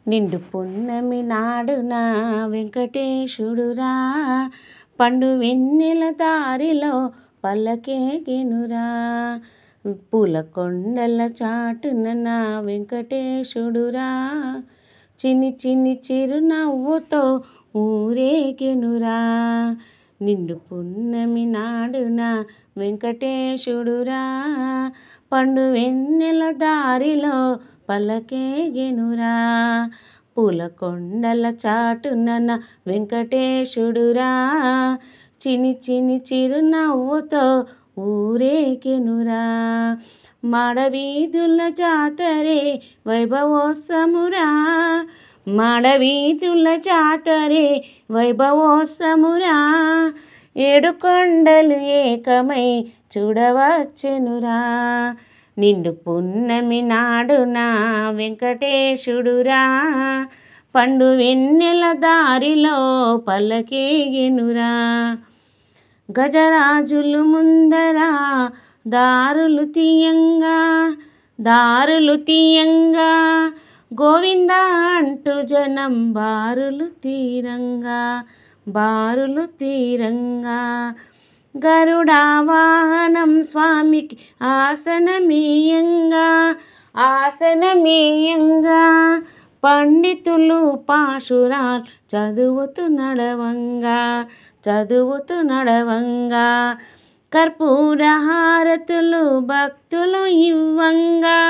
నిండు పున్నమి నాడున వెంకటేశుడురా, పండు వెన్నెల దారిలో పల్లకేగెనురా. పూల కొండల చాటున నా వెంకటేశుడురా, చిన్ని చిన్ని చిరునవ్వుతో ఊరేగెనురా. నిండు పున్నమి నాడున వెంకటేశుడురా, పండు వెన్నెల దారిలో పల్లకేగెనురా. పూల కొండల చాటున నా వెంకటేశుడురా, చిన్ని చిన్ని చిరునవ్వుతో ఊరేగెనురా. మాడవీధుల జాతరే వైభవోత్సమురా, మాడవీధుల జాతరే వైభవోత్సమురా. ఏడు కొండలు ఏకమై చూడవచ్చెనురా. నిండు పున్నమి నాడున వెంకటేశుడురా, పండు వెన్నెల దారిలో పల్లకేగెనురా. గజరాజులు ముందర దారులు తీయంగా, దారులు తీయంగా, గోవింద అంటూ జనం బారులు తీరంగా, బారులు తీరంగా. గరుడా వాహనం స్వామికి ఆసనమీయంగా, ఆసనమీయంగా. పండితులు పాశురాలు చదువుతూ నడవంగా, చదువుతూ నడవంగా. కర్పూర హారతులు భక్తులు ఇవ్వంగా,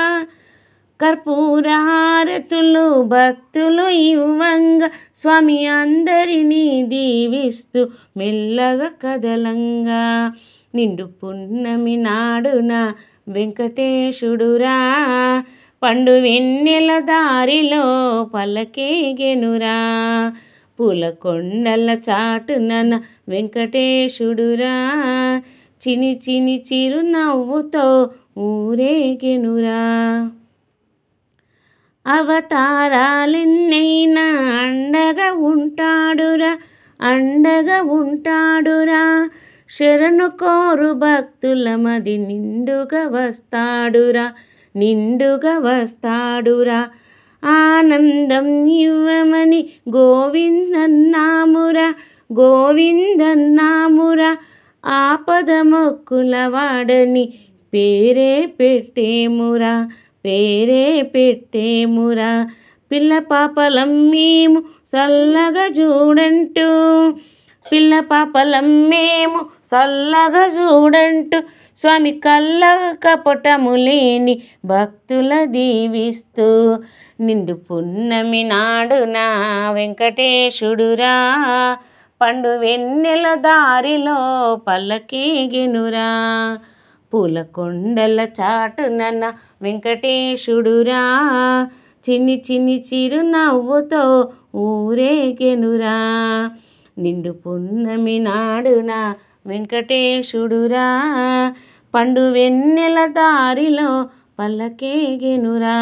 కర్పూర హారతులు భక్తులు ఇవ్వంగా. స్వామి అందరినీ దీవిస్తూ మెల్లగా కదలంగా. నిండు పున్నమి నాడున వెంకటేశుడురా, పండు వెన్నెల దారిలో పల్లకేగెనురా. పూల కొండల చాటున నా వెంకటేశుడురా, చిన్ని చిన్ని చిరునవ్వుతో ఊరేగెనురా. అవతారాలెన్నైనా అండగా ఉంటాడురా, అండగా ఉంటాడురా. శరణు కోరు భక్తుల మది నిండుగా వస్తాడురా, నిండుగా వస్తాడురా. ఆనందం ఇవ్వమని గోవిందన్నామురా, గోవిందన్నామురా. ఆపద మొక్కుల వాడని పేరే పెట్టేమురా, పేరే పెట్టేమురా. పిల్ల పాపలం మేము చల్లగా చూడంటూ, పిల్ల పాపలం మేము చల్లగా చూడంటూ. స్వామి కళ్ళ కపటము లేని భక్తుల దీవిస్తూ. నిండు పున్నమి నాడున వెంకటేశుడురా, పండు వెన్నెల దారిలో పల్లకేగెనురా. పూల కొండల చాటున నా వెంకటేశుడురా, చిన్ని చిన్ని చిరునవ్వుతో ఊరేగెనురా. నిండు పున్నమి నాడున వెంకటేశుడురా, పండు వెన్నెల దారిలో పల్లకేగెనురా.